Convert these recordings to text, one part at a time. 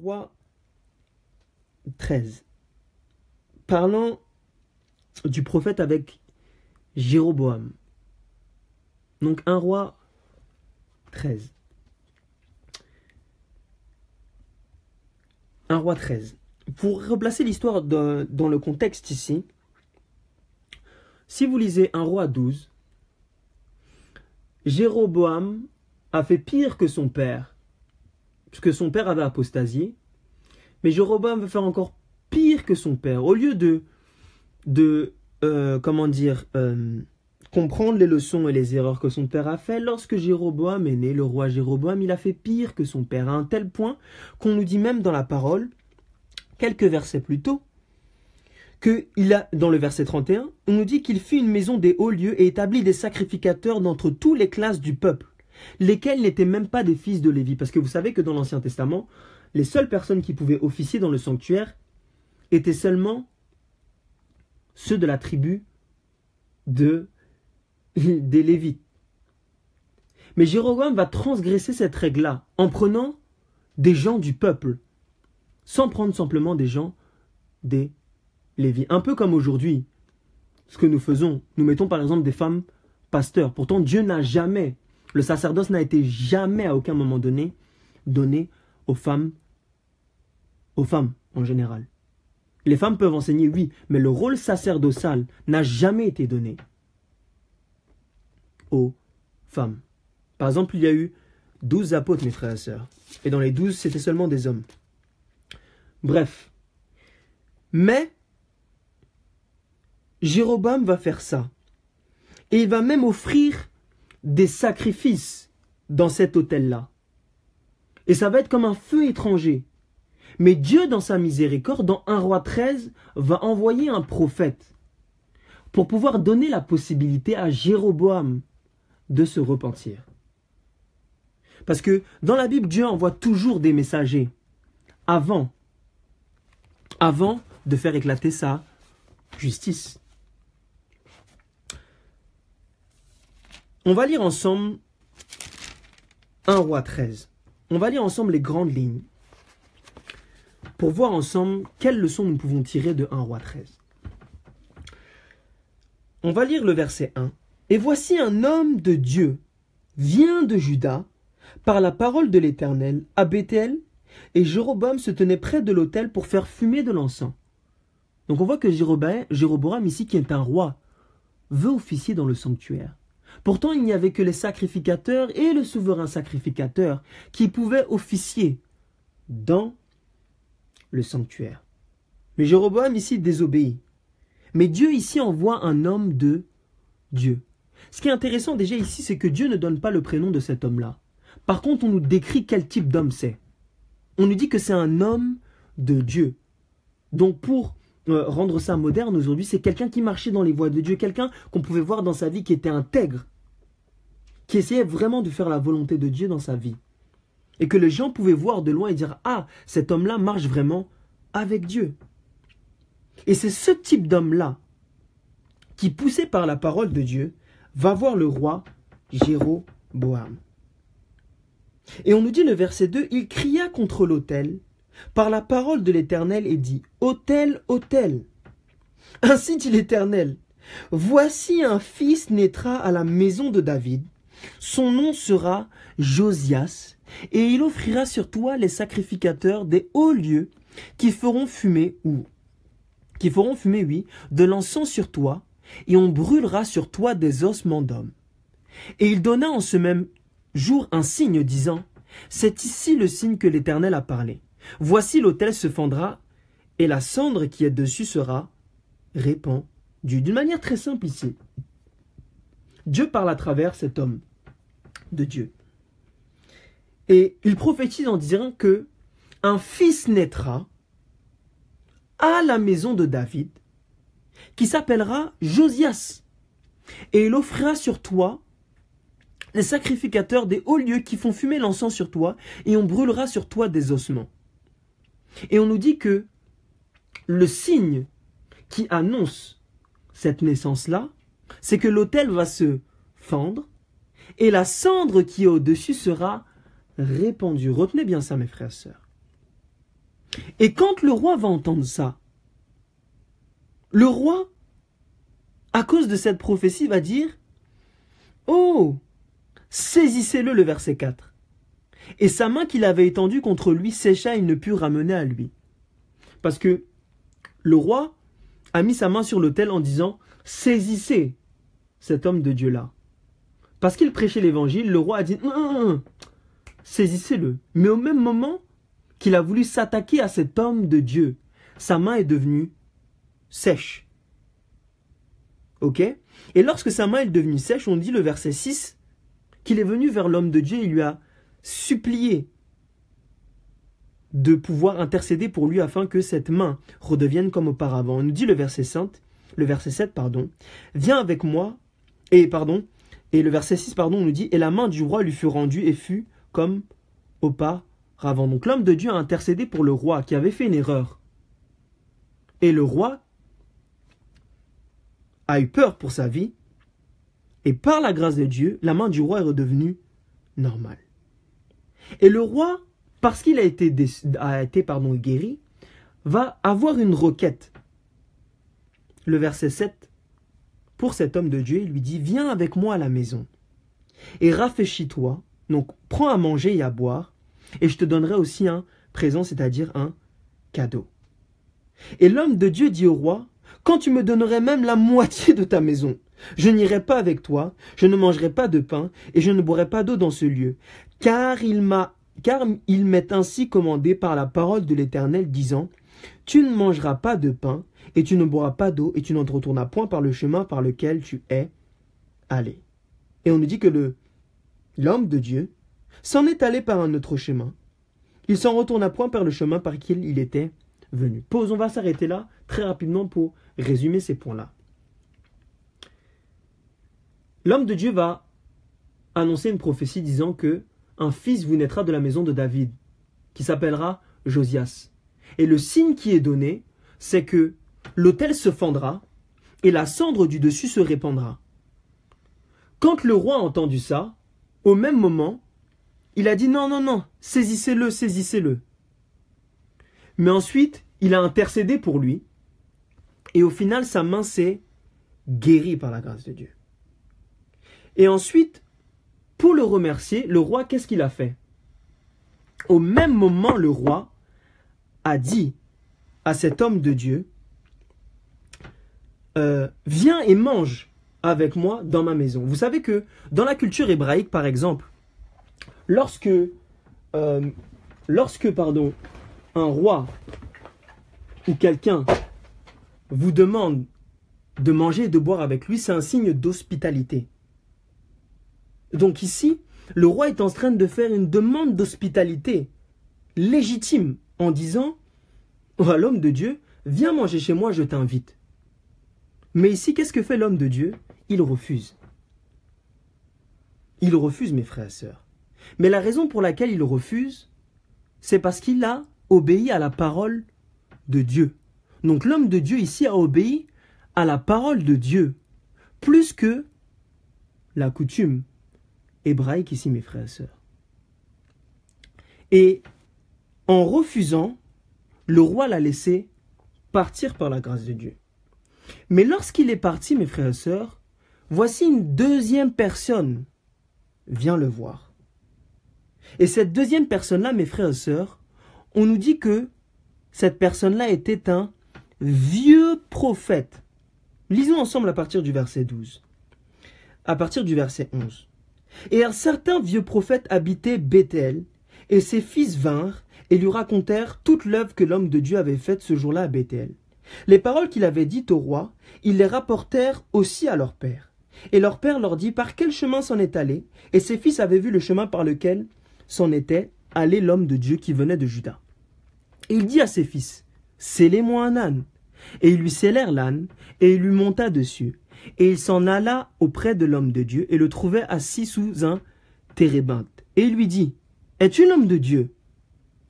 roi 13. Parlant du prophète avec Jéroboam. Donc 1 roi 13. 1 roi 13. Pour replacer l'histoire dans le contexte ici, si vous lisez 1 roi 12, Jéroboam a fait pire que son père, puisque son père avait apostasié, mais Jéroboam veut faire encore pire que son père. Au lieu comprendre les leçons et les erreurs que son père a fait, lorsque Jéroboam est né, le roi Jéroboam, il a fait pire que son père, à un tel point qu'on nous dit même dans la parole, quelques versets plus tôt, dans le verset 31, on nous dit qu'il fit une maison des hauts lieux et établit des sacrificateurs d'entre toutes les classes du peuple, lesquels n'étaient même pas des fils de Lévi. Parce que vous savez que dans l'Ancien Testament, les seules personnes qui pouvaient officier dans le sanctuaire étaient seulement ceux de la tribu des Lévites. Mais Jéroboam va transgresser cette règle-là en prenant des gens du peuple, sans prendre simplement des gens des Lévi. Un peu comme aujourd'hui, ce que nous faisons. Nous mettons par exemple des femmes pasteurs. Pourtant, Dieu n'a jamais, le sacerdoce n'a été jamais à aucun moment donné aux femmes en général. Les femmes peuvent enseigner, oui, mais le rôle sacerdotal n'a jamais été donné aux femmes. Par exemple, il y a eu 12 apôtres, mes frères et sœurs. Et dans les 12, c'était seulement des hommes. Bref. Mais Jéroboam va faire ça. Et il va même offrir des sacrifices dans cet autel-là. Et ça va être comme un feu étranger. Mais Dieu, dans sa miséricorde, dans 1 roi 13, va envoyer un prophète pour pouvoir donner la possibilité à Jéroboam de se repentir. Parce que dans la Bible, Dieu envoie toujours des messagers avant de faire éclater sa justice. On va lire ensemble 1 roi 13. On va lire ensemble les grandes lignes pour voir ensemble quelles leçons nous pouvons tirer de 1 roi 13. On va lire le verset 1. Et voici un homme de Dieu vient de Juda par la parole de l'Éternel à Béthel, et Jéroboam se tenait près de l'autel pour faire fumer de l'encens. Donc on voit que Jéroboam ici, qui est un roi, veut officier dans le sanctuaire. Pourtant, il n'y avait que les sacrificateurs et le souverain sacrificateur qui pouvaient officier dans le sanctuaire. Mais Jéroboam ici désobéit. Mais Dieu ici envoie un homme de Dieu. Ce qui est intéressant déjà ici, c'est que Dieu ne donne pas le prénom de cet homme-là. Par contre, on nous décrit quel type d'homme c'est. On nous dit que c'est un homme de Dieu. Donc pour rendre ça moderne aujourd'hui, c'est quelqu'un qui marchait dans les voies de Dieu, quelqu'un qu'on pouvait voir dans sa vie qui était intègre, qui essayait vraiment de faire la volonté de Dieu dans sa vie. Et que les gens pouvaient voir de loin et dire « Ah, cet homme-là marche vraiment avec Dieu ». Et c'est ce type d'homme-là qui, poussé par la parole de Dieu, va voir le roi Jéroboam. Et on nous dit le verset 2, « Il cria contre l'autel par la parole de l'Éternel et dit, « Autel, autel, ainsi dit l'Éternel, voici un fils naîtra à la maison de David, son nom sera Josias, et il offrira sur toi les sacrificateurs des hauts lieux qui feront fumer, de l'encens sur toi, et on brûlera sur toi des ossements d'hommes. Et il donna en ce même jour un signe disant, c'est ici le signe que l'Éternel a parlé. Voici l'autel se fendra, et la cendre qui est dessus sera répandue. D'une manière très simple ici. Dieu parle à travers cet homme de Dieu. Et il prophétise en disant que un fils naîtra à la maison de David, qui s'appellera Josias. Et il offrira sur toi les sacrificateurs des hauts lieux qui font fumer l'encens sur toi, et on brûlera sur toi des ossements. Et on nous dit que le signe qui annonce cette naissance-là, c'est que l'autel va se fendre, et la cendre qui est au-dessus sera répandue. Retenez bien ça, mes frères et sœurs. Et quand le roi va entendre ça, le roi, à cause de cette prophétie, va dire « Oh, saisissez-le » le verset 4. Et sa main qu'il avait étendue contre lui sécha et il ne put ramener à lui. Parce que le roi a mis sa main sur l'autel en disant « Saisissez cet homme de Dieu-là ». Parce qu'il prêchait l'évangile, le roi a dit « Saisissez-le ». Mais au même moment qu'il a voulu s'attaquer à cet homme de Dieu, sa main est devenue sèche. Ok? Et lorsque sa main est devenue sèche, on dit le verset 6, qu'il est venu vers l'homme de Dieu et lui a supplié de pouvoir intercéder pour lui afin que cette main redevienne comme auparavant. On nous dit le verset 7, viens avec moi, et le verset 6, on nous dit, et la main du roi lui fut rendue et fut comme auparavant. Donc l'homme de Dieu a intercédé pour le roi qui avait fait une erreur. Et le roi a eu peur pour sa vie, et par la grâce de Dieu, la main du roi est redevenue normale. Et le roi, parce qu'il a été guéri, va avoir une requête. Le verset 7, pour cet homme de Dieu, il lui dit, viens avec moi à la maison, et rafraîchis-toi, donc prends à manger et à boire, et je te donnerai aussi un présent, c'est-à-dire un cadeau. Et l'homme de Dieu dit au roi, quand tu me donnerais même la moitié de ta maison, je n'irai pas avec toi, je ne mangerai pas de pain, et je ne boirai pas d'eau dans ce lieu, car il m'est ainsi commandé par la parole de l'Éternel, disant, tu ne mangeras pas de pain, et tu ne boiras pas d'eau, et tu n'en retourneras point par le chemin par lequel tu es allé. Et on nous dit que l'homme de Dieu s'en est allé par un autre chemin. Il s'en retourna point par le chemin par lequel il était venu. Pause, on va s'arrêter là très rapidement pour résumer ces points-là. L'homme de Dieu va annoncer une prophétie disant que un fils vous naîtra de la maison de David, qui s'appellera Josias. Et le signe qui est donné, c'est que l'autel se fendra et la cendre du dessus se répandra. Quand le roi a entendu ça, au même moment, il a dit non, saisissez-le, saisissez-le. Mais ensuite, il a intercédé pour lui et au final, sa main s'est guérie par la grâce de Dieu. Et ensuite, pour le remercier, le roi, qu'est-ce qu'il a fait? Au même moment, le roi a dit à cet homme de Dieu, viens et mange avec moi dans ma maison. Vous savez que dans la culture hébraïque, par exemple, lorsque un roi ou quelqu'un vous demande de manger et de boire avec lui, c'est un signe d'hospitalité. Donc ici, le roi est en train de faire une demande d'hospitalité légitime en disant à l'homme de Dieu, viens manger chez moi, je t'invite. Mais ici, qu'est-ce que fait l'homme de Dieu? Il refuse. Il refuse, mes frères et sœurs. Mais la raison pour laquelle il refuse, c'est parce qu'il a obéi à la parole de Dieu. Donc l'homme de Dieu ici a obéi à la parole de Dieu, plus que la coutume hébraïque ici, mes frères et sœurs. Et en refusant, le roi l'a laissé partir par la grâce de Dieu. Mais lorsqu'il est parti, mes frères et sœurs, voici une deuxième personne vient le voir. Et cette deuxième personne-là, mes frères et sœurs, on nous dit que cette personne-là était un vieux prophète. Lisons ensemble à partir du verset 12. À partir du verset 11. Et un certain vieux prophète habitait Béthel, et ses fils vinrent et lui racontèrent toute l'œuvre que l'homme de Dieu avait faite ce jour-là à Béthel. Les paroles qu'il avait dites au roi, ils les rapportèrent aussi à leur père. Et leur père leur dit par quel chemin s'en est allé, et ses fils avaient vu le chemin par lequel s'en était allé l'homme de Dieu qui venait de Juda. Et il dit à ses fils, scellez-moi un âne. Et ils lui scellèrent l'âne, et il lui monta dessus. Et il s'en alla auprès de l'homme de Dieu, et le trouvait assis sous un térébinthe. Et il lui dit, es-tu l'homme de Dieu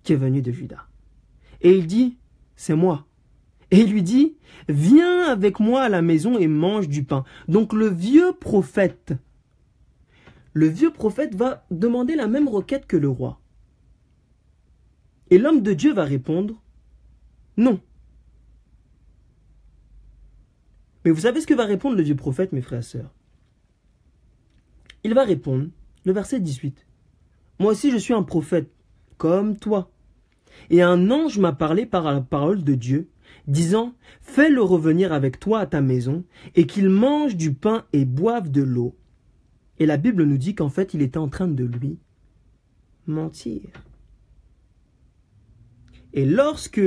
qui est venu de Juda? Et il dit, c'est moi. Et il lui dit, viens avec moi à la maison et mange du pain. Donc le vieux prophète va demander la même requête que le roi. Et l'homme de Dieu va répondre, Non. Mais vous savez ce que va répondre le vieux prophète, mes frères et sœurs? Il va répondre, le verset 18. Moi aussi je suis un prophète, comme toi. Et un ange m'a parlé par la parole de Dieu, disant, fais-le revenir avec toi à ta maison, et qu'il mange du pain et boive de l'eau. Et la Bible nous dit qu'en fait, il était en train de lui mentir. Et lorsque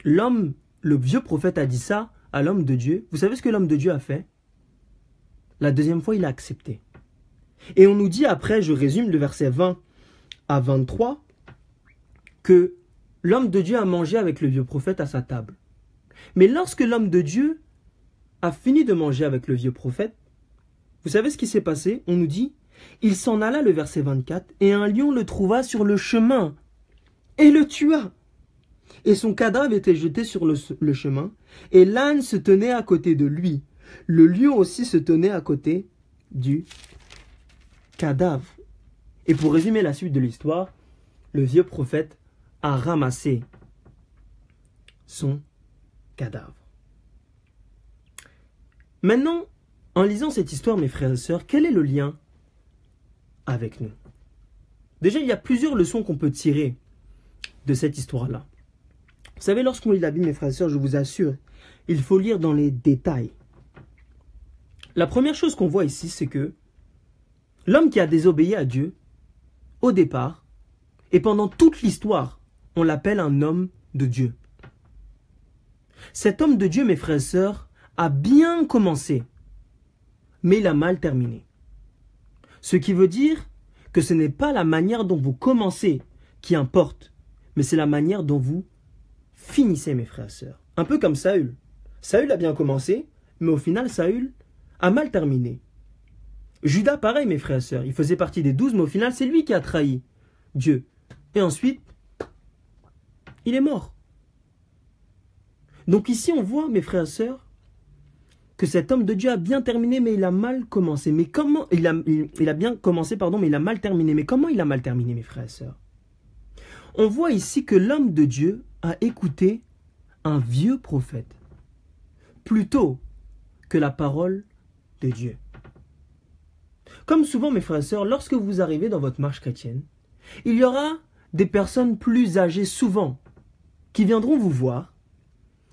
l'homme, le vieux prophète a dit ça à l'homme de Dieu, vous savez ce que l'homme de Dieu a fait? La deuxième fois, il a accepté. Et on nous dit après, je résume le verset 20 à 23, que l'homme de Dieu a mangé avec le vieux prophète à sa table. Mais lorsque l'homme de Dieu a fini de manger avec le vieux prophète, vous savez ce qui s'est passé? On nous dit, il s'en alla, le verset 24, et un lion le trouva sur le chemin et le tua. Et son cadavre était jeté sur le chemin, et l'âne se tenait à côté de lui. Le lion aussi se tenait à côté du cadavre. Et pour résumer la suite de l'histoire, le vieux prophète a ramassé son cadavre. Maintenant, en lisant cette histoire, mes frères et sœurs, quel est le lien avec nous? Déjà, il y a plusieurs leçons qu'on peut tirer de cette histoire-là. Vous savez, lorsqu'on lit la Bible, mes frères et sœurs, je vous assure, il faut lire dans les détails. La première chose qu'on voit ici, c'est que l'homme qui a désobéi à Dieu, au départ, et pendant toute l'histoire, on l'appelle un homme de Dieu. Cet homme de Dieu, mes frères et sœurs, a bien commencé, mais il a mal terminé. Ce qui veut dire que ce n'est pas la manière dont vous commencez qui importe, mais c'est la manière dont vous finissez, mes frères et sœurs. Un peu comme Saül. Saül a bien commencé, mais au final, Saül a mal terminé. Judas, pareil, mes frères et sœurs. Il faisait partie des 12, mais au final, c'est lui qui a trahi Dieu. Et ensuite, il est mort. Donc ici, on voit, mes frères et sœurs, que cet homme de Dieu a bien terminé, mais il a mal commencé. Mais comment il a bien commencé, pardon, mais il a mal terminé. Mais comment il a mal terminé, mes frères et sœurs? On voit ici que l'homme de Dieu a écouté un vieux prophète plutôt que la parole de Dieu. Comme souvent, mes frères et sœurs, lorsque vous arrivez dans votre marche chrétienne, il y aura des personnes plus âgées souvent qui viendront vous voir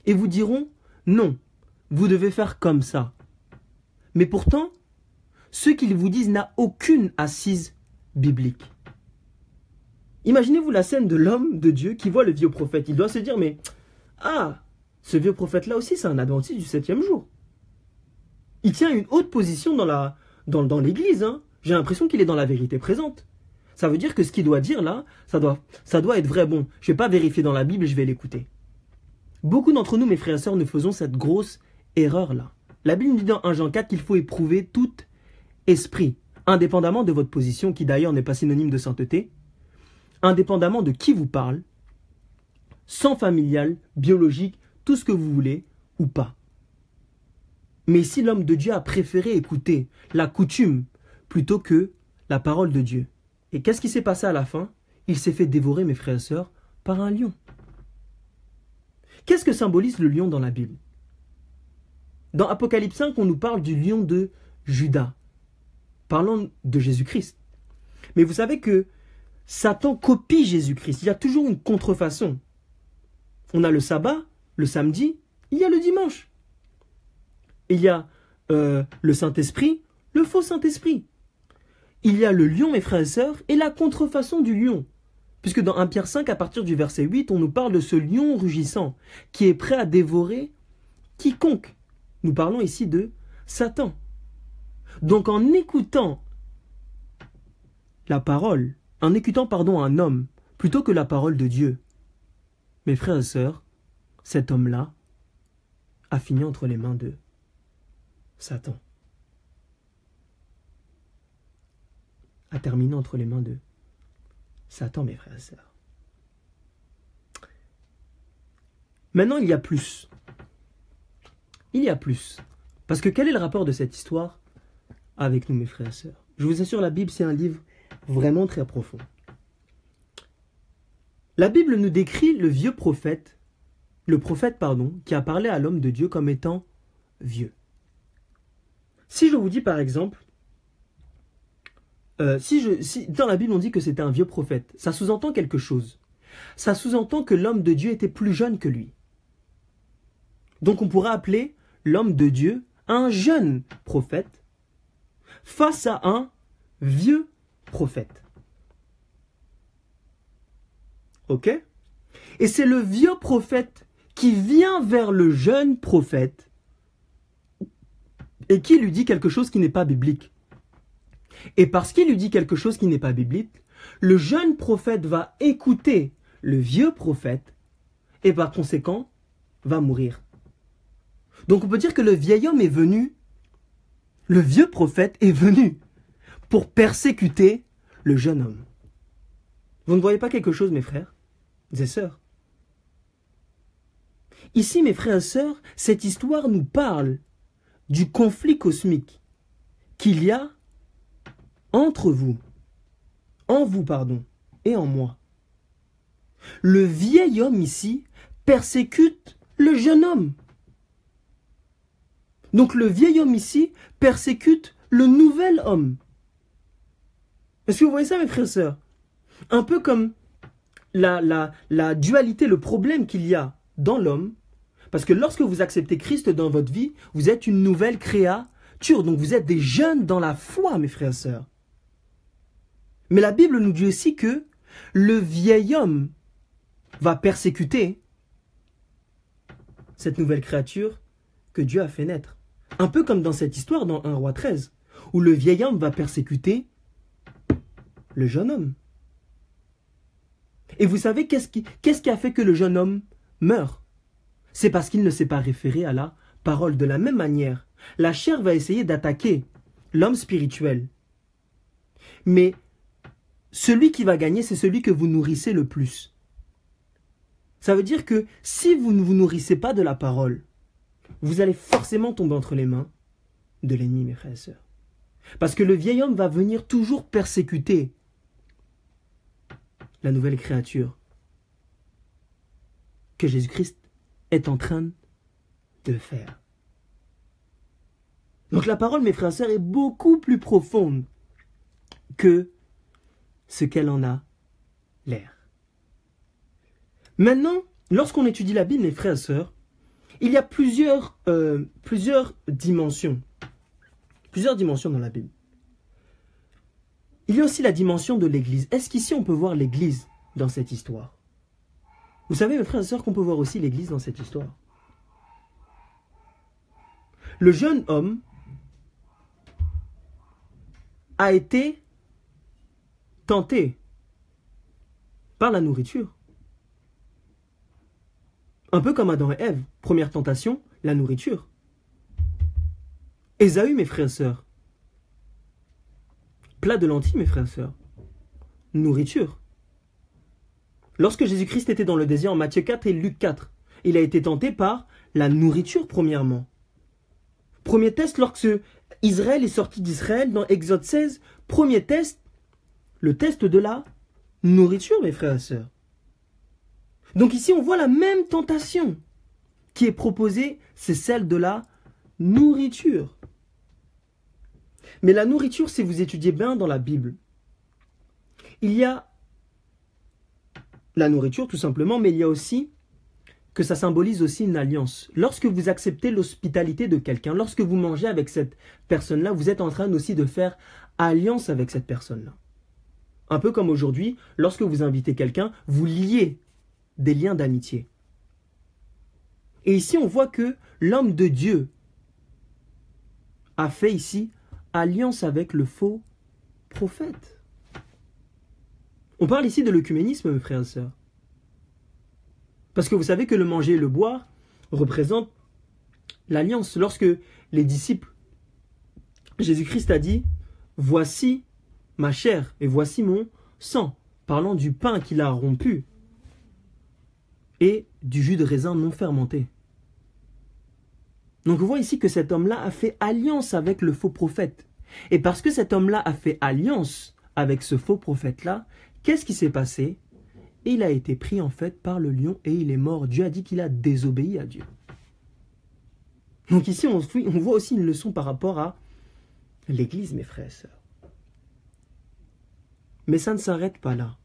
et vous diront non, vous devez faire comme ça. Mais pourtant, ce qu'ils vous disent n'a aucune assise biblique. Imaginez-vous la scène de l'homme de Dieu qui voit le vieux prophète. Il doit se dire, mais ce vieux prophète-là aussi, c'est un adventiste du 7e jour. Il tient une haute position dans l'église. Hein. J'ai l'impression qu'il est dans la vérité présente. Ça veut dire que ce qu'il doit dire là, ça doit être vrai. Bon, je ne vais pas vérifier dans la Bible, je vais l'écouter. Beaucoup d'entre nous, mes frères et sœurs, nous faisons cette grosse erreur-là. La Bible dit dans 1 Jean 4 qu'il faut éprouver tout esprit, indépendamment de votre position, qui d'ailleurs n'est pas synonyme de sainteté, indépendamment de qui vous parle, sang familial, biologique, tout ce que vous voulez ou pas. Mais ici, l'homme de Dieu a préféré écouter la coutume plutôt que la parole de Dieu. Et qu'est-ce qui s'est passé à la fin? Il s'est fait dévorer, mes frères et sœurs, par un lion. Qu'est-ce que symbolise le lion dans la Bible? Dans Apocalypse 5, on nous parle du lion de Juda, parlant de Jésus-Christ. Mais vous savez que Satan copie Jésus-Christ. Il y a toujours une contrefaçon. On a le sabbat, le samedi, il y a le dimanche. Il y a le Saint-Esprit, le faux Saint-Esprit. Il y a le lion, mes frères et sœurs, et la contrefaçon du lion. Puisque dans 1 Pierre 5, à partir du verset 8, on nous parle de ce lion rugissant qui est prêt à dévorer quiconque. Nous parlons ici de Satan. Donc en écoutant la parole, un homme, plutôt que la parole de Dieu, mes frères et sœurs, cet homme-là a fini entre les mains de Satan. A terminé entre les mains de Satan, mes frères et sœurs. Maintenant, il y a plus. Il y a plus. Parce que quel est le rapport de cette histoire avec nous, mes frères et sœurs? Je vous assure, la Bible, c'est un livre vraiment très profond. La Bible nous décrit le vieux prophète le prophète, qui a parlé à l'homme de Dieu comme étant vieux. Si je vous dis par exemple, si dans la Bible on dit que c'était un vieux prophète, ça sous-entend quelque chose. Ça sous-entend que l'homme de Dieu était plus jeune que lui. Donc on pourrait appeler l'homme de Dieu un jeune prophète face à un vieux prophète. Ok? Et c'est le vieux prophète qui vient vers le jeune prophète et qui lui dit quelque chose qui n'est pas biblique. Et parce qu'il lui dit quelque chose qui n'est pas biblique, le jeune prophète va écouter le vieux prophète et par conséquent va mourir. Donc on peut dire que le vieil homme est venu, le vieux prophète est venu pour persécuter le jeune homme. Vous ne voyez pas quelque chose, mes frères et sœurs? Ici, mes frères et sœurs, cette histoire nous parle du conflit cosmique qu'il y a entre vous, et en moi. Le vieil homme ici persécute le jeune homme. Donc le vieil homme ici persécute le nouvel homme. Est-ce que vous voyez ça, mes frères et sœurs? Un peu comme la dualité, le problème qu'il y a dans l'homme. Parce que lorsque vous acceptez Christ dans votre vie, vous êtes une nouvelle créature. Donc vous êtes des jeunes dans la foi, mes frères et sœurs. Mais la Bible nous dit aussi que le vieil homme va persécuter cette nouvelle créature que Dieu a fait naître. Un peu comme dans cette histoire dans 1 Roi 13, où le vieil homme va persécuter le jeune homme. Et vous savez, qu'est-ce qui a fait que le jeune homme meurt? C'est parce qu'il ne s'est pas référé à la parole. De la même manière, la chair va essayer d'attaquer l'homme spirituel. Mais celui qui va gagner, c'est celui que vous nourrissez le plus. Ça veut dire que si vous ne vous nourrissez pas de la parole, vous allez forcément tomber entre les mains de l'ennemi, mes frères et sœurs. Parce que le vieil homme va venir toujours persécuter la nouvelle créature que Jésus-Christ est en train de faire. Donc la parole, mes frères et sœurs, est beaucoup plus profonde que ce qu'elle en a l'air. Maintenant, lorsqu'on étudie la Bible, mes frères et sœurs, il y a plusieurs dimensions. Plusieurs dimensions dans la Bible. Il y a aussi la dimension de l'Église. Est-ce qu'ici on peut voir l'Église dans cette histoire? Vous savez, mes frères et sœurs, qu'on peut voir aussi l'Église dans cette histoire. Le jeune homme a été tenté par la nourriture. Un peu comme Adam et Ève. Première tentation, la nourriture. Ésaü, mes frères et sœurs. Plat de lentilles, mes frères et sœurs. Nourriture. Lorsque Jésus-Christ était dans le désert en Matthieu 4 et Luc 4, il a été tenté par la nourriture premièrement. Premier test, lorsque Israël est sorti d'Israël dans Exode 16, premier test, le test de la nourriture, mes frères et sœurs. Donc ici, on voit la même tentation qui est proposée, c'est celle de la nourriture. Mais la nourriture, si vous étudiez bien dans la Bible, il y a la nourriture tout simplement, mais il y a aussi que ça symbolise aussi une alliance. Lorsque vous acceptez l'hospitalité de quelqu'un, lorsque vous mangez avec cette personne-là, vous êtes en train aussi de faire alliance avec cette personne-là. Un peu comme aujourd'hui, lorsque vous invitez quelqu'un, vous liez des liens d'amitié. Et ici, on voit que l'homme de Dieu a fait ici alliance avec le faux prophète. On parle ici de l'œcuménisme, mes frères et sœurs. Parce que vous savez que le manger et le boire représentent l'alliance. Lorsque les disciples, Jésus-Christ a dit « Voici ma chair et voici mon sang », parlant du pain qu'il a rompu et du jus de raisin non fermenté. Donc on voit ici que cet homme-là a fait alliance avec le faux prophète. Et parce que cet homme-là a fait alliance avec ce faux prophète-là, qu'est-ce qui s'est passé? et il a été pris en fait par le lion et il est mort. Dieu a dit qu'il a désobéi à Dieu. Donc ici, on voit aussi une leçon par rapport à l'Église, mes frères et sœurs. Mais ça ne s'arrête pas là.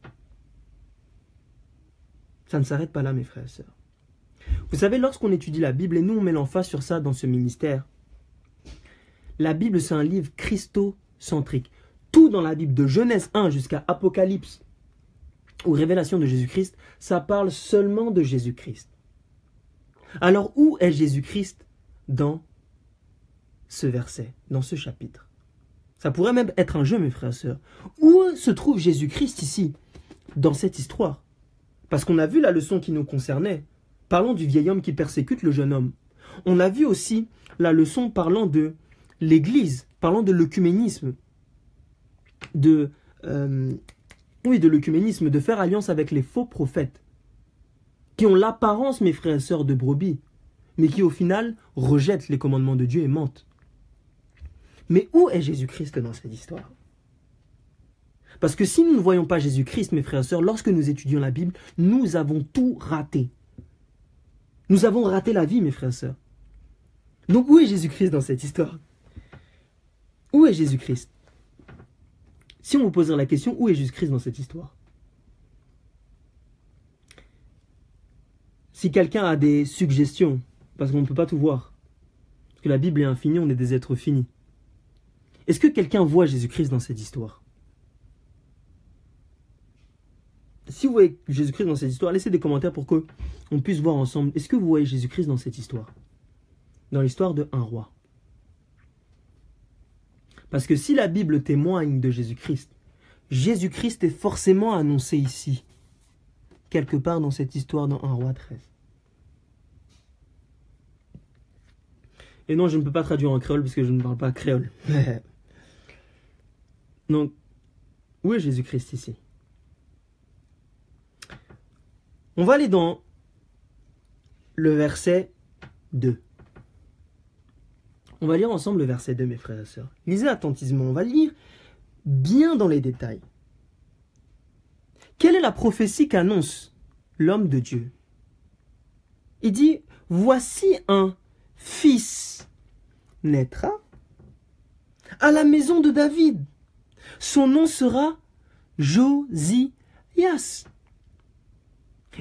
Ça ne s'arrête pas là, mes frères et sœurs. Vous savez, lorsqu'on étudie la Bible, et nous on met l'emphase sur ça dans ce ministère, la Bible c'est un livre christocentrique. Tout dans la Bible, de Genèse 1 jusqu'à Apocalypse, ou Révélation de Jésus-Christ, ça parle seulement de Jésus-Christ. Alors où est Jésus-Christ dans ce verset, dans ce chapitre? Ça pourrait même être un jeu, mes frères et sœurs. Où se trouve Jésus-Christ ici, dans cette histoire? Parce qu'on a vu la leçon qui nous concernait. Parlons du vieil homme qui persécute le jeune homme. On a vu aussi la leçon parlant de l'Église, parlant de l'œcuménisme, de l'œcuménisme, de faire alliance avec les faux prophètes, qui ont l'apparence, mes frères et sœurs, de brebis, mais qui au final rejettent les commandements de Dieu et mentent. Mais où est Jésus-Christ dans cette histoire? Parce que si nous ne voyons pas Jésus-Christ, mes frères et sœurs, lorsque nous étudions la Bible, nous avons tout raté. Nous avons raté la vie, mes frères et sœurs. Donc où est Jésus-Christ dans cette histoire? Où est Jésus-Christ? Si on vous posait la question, où est Jésus-Christ dans cette histoire? Si quelqu'un a des suggestions, parce qu'on ne peut pas tout voir, parce que la Bible est infinie, on est des êtres finis. Est-ce que quelqu'un voit Jésus-Christ dans cette histoire? Si vous voyez Jésus-Christ dans cette histoire, laissez des commentaires pour qu'on puisse voir ensemble. Est-ce que vous voyez Jésus-Christ dans cette histoire? Dans l'histoire de un roi. Parce que si la Bible témoigne de Jésus-Christ, Jésus-Christ est forcément annoncé ici, quelque part dans cette histoire dans 1 roi 13. Et non, je ne peux pas traduire en créole parce que je ne parle pas créole. Donc, où est Jésus-Christ ici? On va aller dans le verset 2. On va lire ensemble le verset 2, mes frères et sœurs. Lisez attentivement, on va lire bien dans les détails. Quelle est la prophétie qu'annonce l'homme de Dieu? Il dit, voici un fils naîtra à la maison de David. Son nom sera Josias.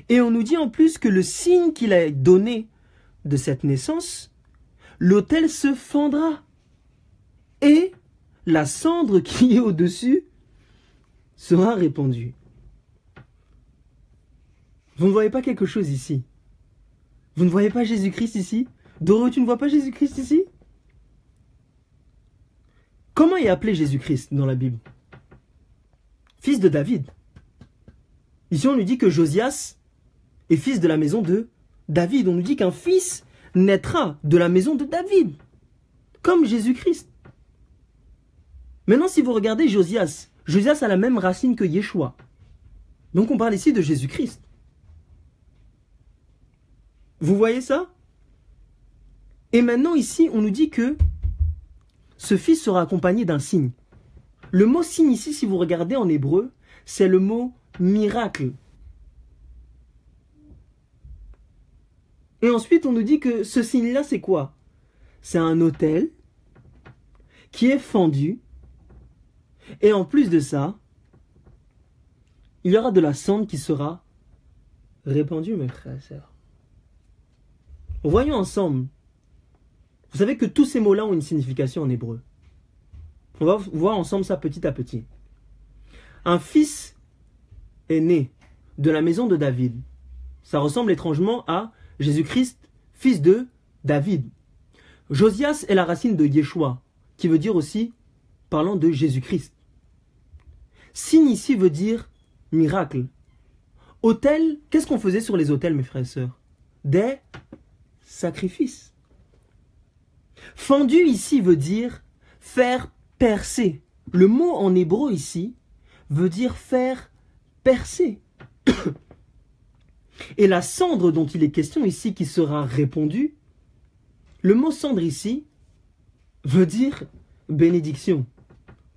Et on nous dit en plus que le signe qu'il a donné de cette naissance, l'autel se fendra. Et la cendre qui est au-dessus sera répandue. Vous ne voyez pas quelque chose ici? Vous ne voyez pas Jésus-Christ ici? Doro, tu ne vois pas Jésus-Christ ici? Comment est appelé Jésus-Christ dans la Bible? Fils de David. Ici, on nous dit que Josias est fils de la maison de David. On nous dit qu'un fils naîtra de la maison de David, comme Jésus-Christ. Maintenant, si vous regardez Josias, Josias a la même racine que Yeshua. Donc, on parle ici de Jésus-Christ. Vous voyez ça? Et maintenant, ici, on nous dit que ce fils sera accompagné d'un signe. Le mot signe ici, si vous regardez en hébreu, c'est le mot miracle. Et ensuite, on nous dit que ce signe-là, c'est quoi? C'est un autel qui est fendu. Et en plus de ça, il y aura de la cendre qui sera répandue, mes frères et sœurs. Voyons ensemble. Vous savez que tous ces mots-là ont une signification en hébreu. On va voir ensemble ça petit à petit. Un fils est né de la maison de David. Ça ressemble étrangement à Jésus-Christ, fils de David. Josias est la racine de Yeshua, qui veut dire aussi, parlant de Jésus-Christ. Signe ici veut dire miracle. Autel, qu'est-ce qu'on faisait sur les autels, mes frères et sœurs? Des sacrifices. Fendu ici veut dire faire percer. Le mot en hébreu ici veut dire faire percer. Et la cendre dont il est question ici qui sera répandue, le mot cendre ici veut dire bénédiction.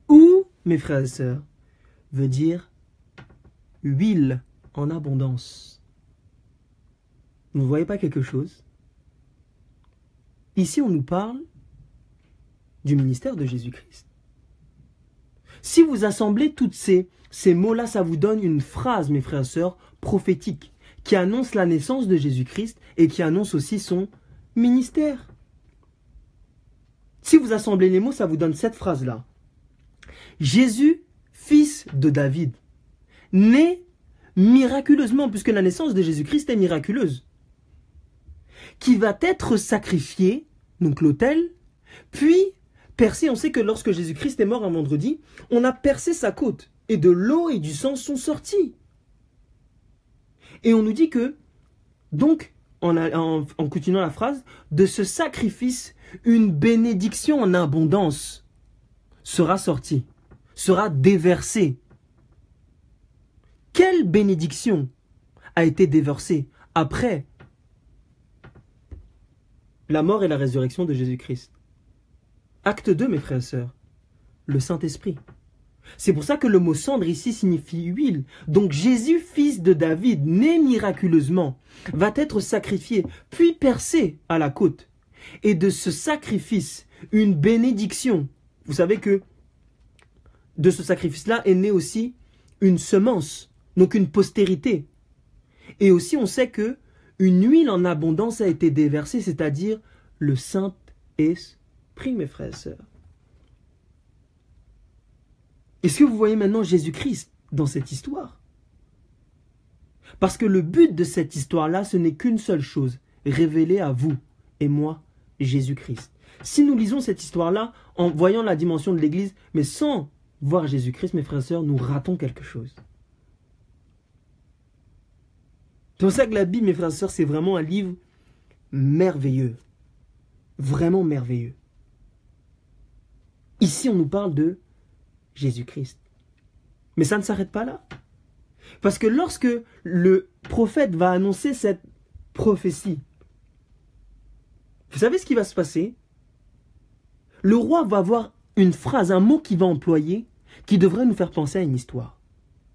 Ou, mes frères et sœurs, veut dire huile en abondance. Vous ne voyez pas quelque chose? Ici, on nous parle du ministère de Jésus-Christ. Si vous assemblez toutes ces mots-là, ça vous donne une phrase, mes frères et sœurs, prophétique, qui annonce la naissance de Jésus-Christ et qui annonce aussi son ministère. Si vous assemblez les mots, ça vous donne cette phrase-là. Jésus, fils de David, né miraculeusement, puisque la naissance de Jésus-Christ est miraculeuse, qui va être sacrifié, donc l'autel, puis percé. On sait que lorsque Jésus-Christ est mort un vendredi, on a percé sa côte, et de l'eau et du sang sont sortis. Et on nous dit que, donc, en continuant la phrase, de ce sacrifice, une bénédiction en abondance sera sortie, sera déversée. Quelle bénédiction a été déversée après la mort et la résurrection de Jésus-Christ? Acte 2, mes frères et sœurs, le Saint-Esprit. C'est pour ça que le mot cendre ici signifie huile. Donc Jésus, fils de David, né miraculeusement, va être sacrifié, puis percé à la côte. Et de ce sacrifice, une bénédiction. Vous savez que de ce sacrifice-là est née aussi une semence, donc une postérité. Et aussi on sait que une huile en abondance a été déversée, c'est-à-dire le Saint-Esprit, mes frères et sœurs. Est-ce que vous voyez maintenant Jésus-Christ dans cette histoire? Parce que le but de cette histoire-là, ce n'est qu'une seule chose, révéler à vous et moi Jésus-Christ. Si nous lisons cette histoire-là en voyant la dimension de l'Église, mais sans voir Jésus-Christ, mes frères et sœurs, nous ratons quelque chose. C'est pour ça que la Bible, mes frères et sœurs, c'est vraiment un livre merveilleux. Vraiment merveilleux. Ici, on nous parle de Jésus-Christ. Mais ça ne s'arrête pas là. Parce que lorsque le prophète va annoncer cette prophétie, vous savez ce qui va se passer? Le roi va avoir une phrase, un mot qu'il va employer, qui devrait nous faire penser à une histoire.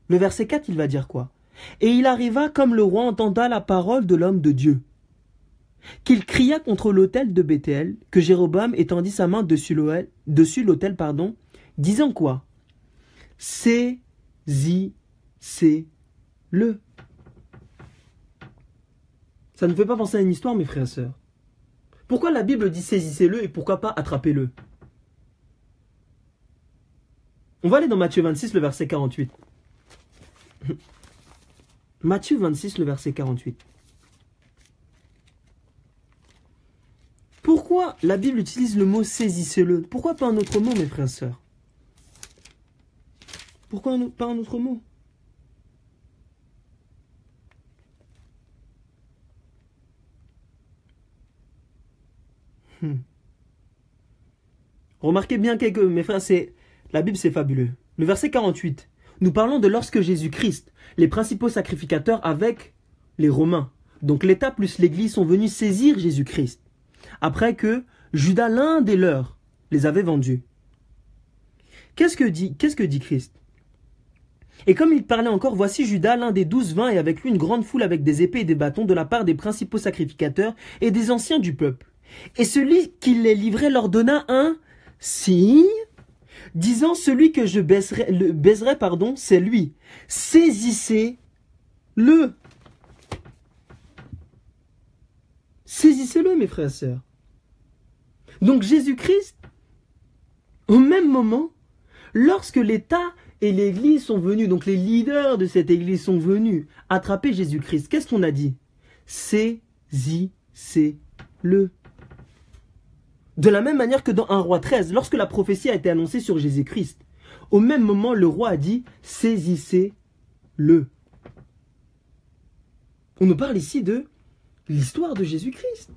Le verset 4, il va dire quoi? Et il arriva comme le roi entenda la parole de l'homme de Dieu, qu'il cria contre l'autel de Béthéel, que Jéroboam étendit sa main dessus l'autel, disant quoi? Saisissez-le. Ça ne fait pas penser à une histoire, mes frères et sœurs. Pourquoi la Bible dit saisissez-le et pourquoi pas attrapez-le? On va aller dans Matthieu 26, le verset 48. Matthieu 26, le verset 48. Pourquoi la Bible utilise le mot saisissez-le? Pourquoi pas un autre mot, mes frères et sœurs? Pourquoi pas un autre mot? Remarquez bien mes frères, la Bible c'est fabuleux. Le verset 48, nous parlons de lorsque Jésus-Christ, les principaux sacrificateurs avec les Romains, donc l'État plus l'Église sont venus saisir Jésus-Christ, après que Judas, l'un des leurs, les avait vendus. Qu'est-ce que dit Christ? Et comme il parlait encore, voici Judas, l'un des 12 vint, et avec lui une grande foule avec des épées et des bâtons de la part des principaux sacrificateurs et des anciens du peuple. Et celui qui les livrait leur donna un signe, disant, celui que je baiserai, c'est lui. Saisissez-le. Saisissez-le, mes frères et sœurs. Donc Jésus-Christ, au même moment, lorsque l'État et l'Église sont venus, donc les leaders de cette Église sont venus attraper Jésus-Christ, qu'est-ce qu'on a dit? Saisissez-le. De la même manière que dans 1 Roi 13, lorsque la prophétie a été annoncée sur Jésus-Christ, au même moment, le roi a dit « Saisissez-le ». On nous parle ici de l'histoire de Jésus-Christ.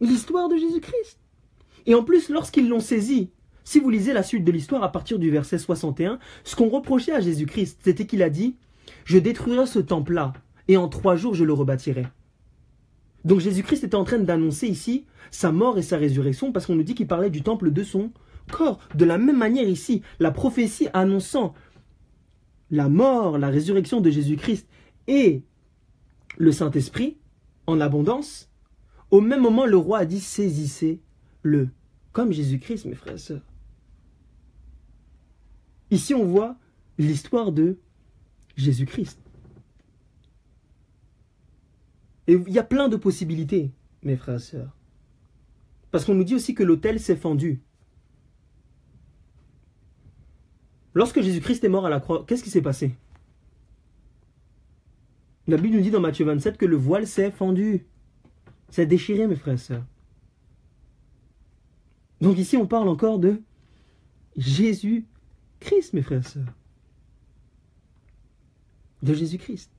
L'histoire de Jésus-Christ. Et en plus, lorsqu'ils l'ont saisi, si vous lisez la suite de l'histoire à partir du verset 61, ce qu'on reprochait à Jésus-Christ, c'était qu'il a dit « Je détruirai ce temple-là, et en 3 jours je le rebâtirai ». Donc Jésus-Christ était en train d'annoncer ici sa mort et sa résurrection parce qu'on nous dit qu'il parlait du temple de son corps. De la même manière ici, la prophétie annonçant la mort, la résurrection de Jésus-Christ et le Saint-Esprit en abondance, au même moment, le roi a dit, saisissez-le. Comme Jésus-Christ, mes frères et sœurs. Ici, on voit l'histoire de Jésus-Christ. Et il y a plein de possibilités, mes frères et sœurs. Parce qu'on nous dit aussi que l'autel s'est fendu. Lorsque Jésus-Christ est mort à la croix, qu'est-ce qui s'est passé? La Bible nous dit dans Matthieu 27 que le voile s'est fendu. C'est déchiré, mes frères et sœurs. Donc ici, on parle encore de Jésus-Christ, mes frères et sœurs. De Jésus-Christ.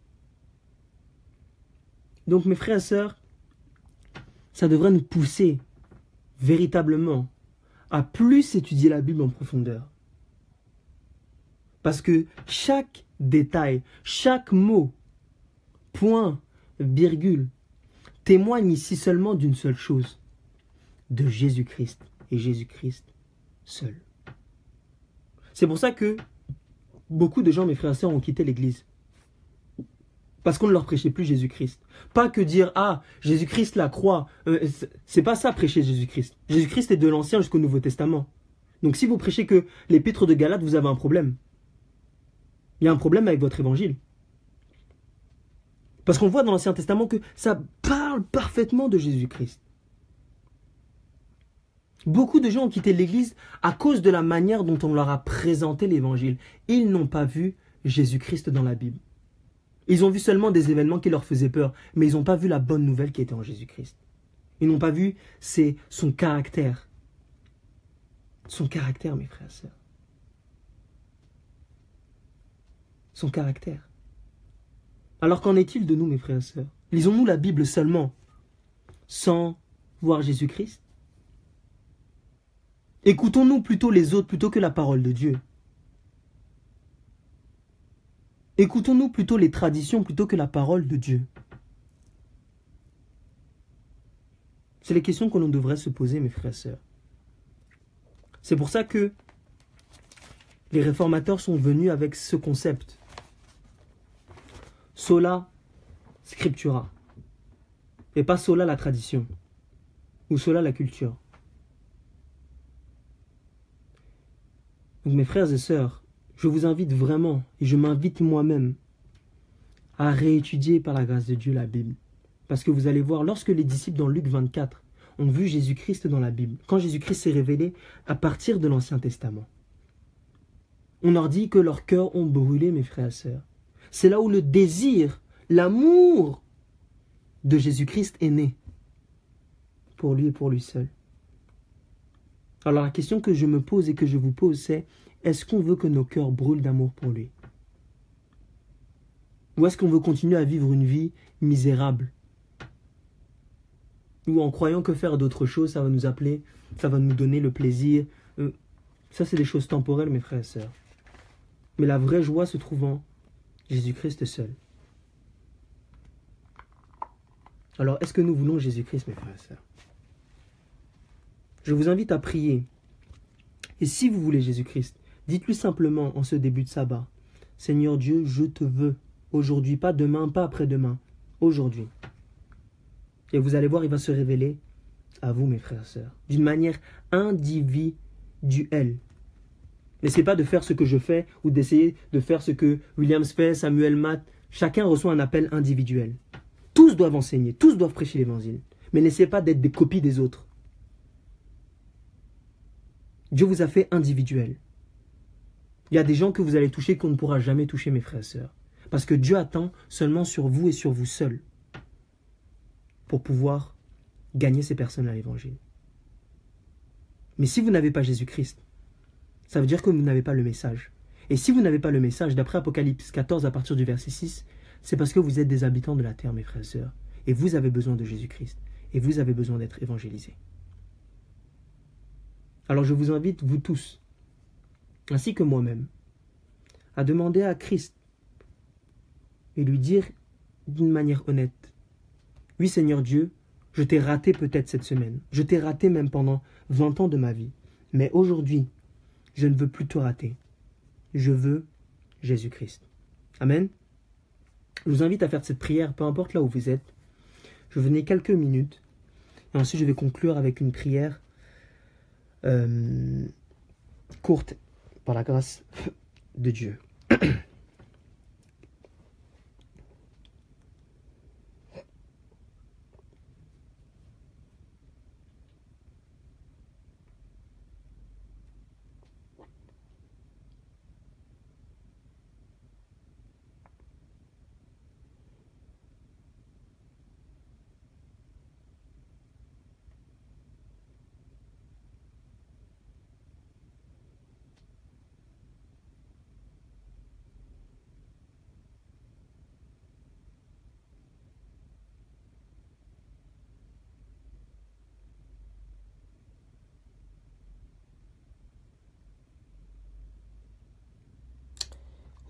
Donc, mes frères et sœurs, ça devrait nous pousser véritablement à plus étudier la Bible en profondeur. Parce que chaque détail, chaque mot, point, virgule, témoigne ici seulement d'une seule chose, de Jésus-Christ et Jésus-Christ seul. C'est pour ça que beaucoup de gens, mes frères et sœurs, ont quitté l'Église. Parce qu'on ne leur prêchait plus Jésus-Christ. Pas que dire, ah, Jésus-Christ la croix. C'est pas ça, prêcher Jésus-Christ. Jésus-Christ est de l'Ancien jusqu'au Nouveau Testament. Donc si vous prêchez que l'épître de Galates, vous avez un problème. Il y a un problème avec votre évangile. Parce qu'on voit dans l'Ancien Testament que ça parle parfaitement de Jésus-Christ. Beaucoup de gens ont quitté l'Église à cause de la manière dont on leur a présenté l'Évangile. Ils n'ont pas vu Jésus-Christ dans la Bible. Ils ont vu seulement des événements qui leur faisaient peur, mais ils n'ont pas vu la bonne nouvelle qui était en Jésus-Christ. Ils n'ont pas vu son caractère. Son caractère, mes frères et sœurs. Son caractère. Alors qu'en est-il de nous, mes frères et sœurs? Lisons-nous la Bible seulement, sans voir Jésus-Christ? Écoutons-nous plutôt les autres plutôt que la parole de Dieu? Écoutons-nous plutôt les traditions plutôt que la parole de Dieu? C'est les questions que l'on devrait se poser, mes frères et sœurs. C'est pour ça que les réformateurs sont venus avec ce concept. Sola scriptura. Et pas sola la tradition. Ou sola la culture. Donc mes frères et sœurs, je vous invite vraiment, et je m'invite moi-même, à réétudier par la grâce de Dieu la Bible. Parce que vous allez voir, lorsque les disciples dans Luc 24 ont vu Jésus-Christ dans la Bible, quand Jésus-Christ s'est révélé à partir de l'Ancien Testament, on leur dit que leurs cœurs ont brûlé, mes frères et sœurs. C'est là où le désir, l'amour de Jésus-Christ est né. Pour lui et pour lui seul. Alors la question que je me pose et que je vous pose, c'est: est-ce qu'on veut que nos cœurs brûlent d'amour pour lui? Ou est-ce qu'on veut continuer à vivre une vie misérable? Ou en croyant que faire d'autres choses, ça va nous appeler, ça va nous donner le plaisir. Ça, c'est des choses temporelles, mes frères et sœurs. Mais la vraie joie se trouve en Jésus-Christ seul. Alors, est-ce que nous voulons Jésus-Christ, mes frères et sœurs? Je vous invite à prier. Et si vous voulez Jésus-Christ, dites-lui simplement en ce début de sabbat: Seigneur Dieu, je te veux aujourd'hui, pas demain, pas après-demain, aujourd'hui. Et vous allez voir, il va se révéler à vous, mes frères et sœurs, d'une manière individuelle. N'essayez pas de faire ce que je fais ou d'essayer de faire ce que Williams fait, Samuel, Matt. Chacun reçoit un appel individuel. Tous doivent enseigner, tous doivent prêcher l'évangile. Mais n'essayez pas d'être des copies des autres. Dieu vous a fait individuel. Il y a des gens que vous allez toucher qu'on ne pourra jamais toucher, mes frères et sœurs. Parce que Dieu attend seulement sur vous et sur vous seuls pour pouvoir gagner ces personnes à l'évangile. Mais si vous n'avez pas Jésus-Christ, ça veut dire que vous n'avez pas le message. Et si vous n'avez pas le message, d'après Apocalypse 14 à partir du verset 6, c'est parce que vous êtes des habitants de la terre, mes frères et sœurs. Et vous avez besoin de Jésus-Christ. Et vous avez besoin d'être évangélisés. Alors je vous invite, vous tous, ainsi que moi-même, à demander à Christ et lui dire d'une manière honnête: oui, Seigneur Dieu, je t'ai raté peut-être cette semaine. Je t'ai raté même pendant 20 ans de ma vie. Mais aujourd'hui, je ne veux plus te rater. Je veux Jésus-Christ. Amen. Je vous invite à faire cette prière, peu importe là où vous êtes. Je vais venir quelques minutes. Et ensuite, je vais conclure avec une prière courte par la grâce de Dieu.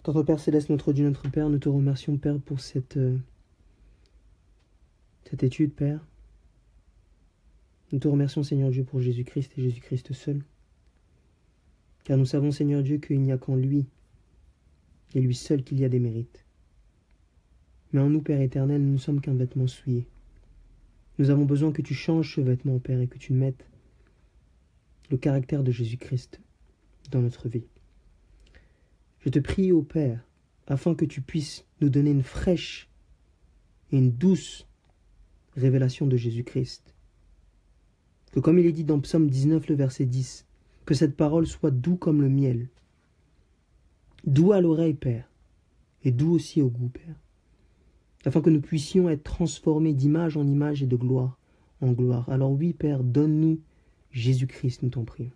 Notre Père Céleste, notre Dieu, notre Père, nous te remercions, Père, pour cette étude, Père. Nous te remercions, Seigneur Dieu, pour Jésus-Christ et Jésus-Christ seul. Car nous savons, Seigneur Dieu, qu'il n'y a qu'en lui, et lui seul, qu'il y a des mérites. Mais en nous, Père éternel, nous ne sommes qu'un vêtement souillé. Nous avons besoin que tu changes ce vêtement, Père, et que tu mettes le caractère de Jésus-Christ dans notre vie. Je te prie, ô Père, afin que tu puisses nous donner une fraîche et une douce révélation de Jésus-Christ. Que comme il est dit dans Psaume 19, le verset 10, que cette parole soit doux comme le miel, doux à l'oreille, Père, et doux aussi au goût, Père, afin que nous puissions être transformés d'image en image et de gloire en gloire. Alors oui, Père, donne-nous Jésus-Christ, nous t'en prions.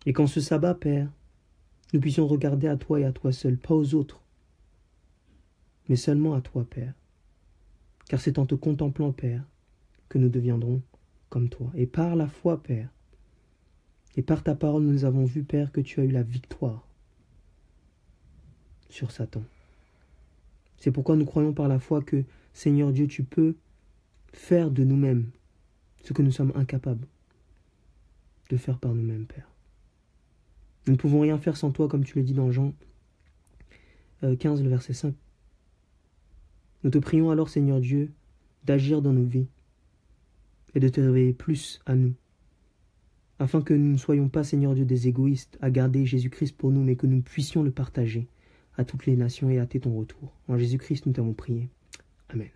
Et qu'en ce sabbat, Père, nous puissions regarder à toi et à toi seul, pas aux autres, mais seulement à toi, Père. Car c'est en te contemplant, Père, que nous deviendrons comme toi. Et par la foi, Père, et par ta parole, nous avons vu, Père, que tu as eu la victoire sur Satan. C'est pourquoi nous croyons par la foi que, Seigneur Dieu, tu peux faire de nous-mêmes ce que nous sommes incapables de faire par nous-mêmes, Père. Nous ne pouvons rien faire sans toi, comme tu le dis dans Jean 15, le verset 5. Nous te prions alors, Seigneur Dieu, d'agir dans nos vies et de te révéler plus à nous, afin que nous ne soyons pas, Seigneur Dieu, des égoïstes à garder Jésus-Christ pour nous, mais que nous puissions le partager à toutes les nations et hâter ton retour. En Jésus-Christ, nous t'avons prié. Amen.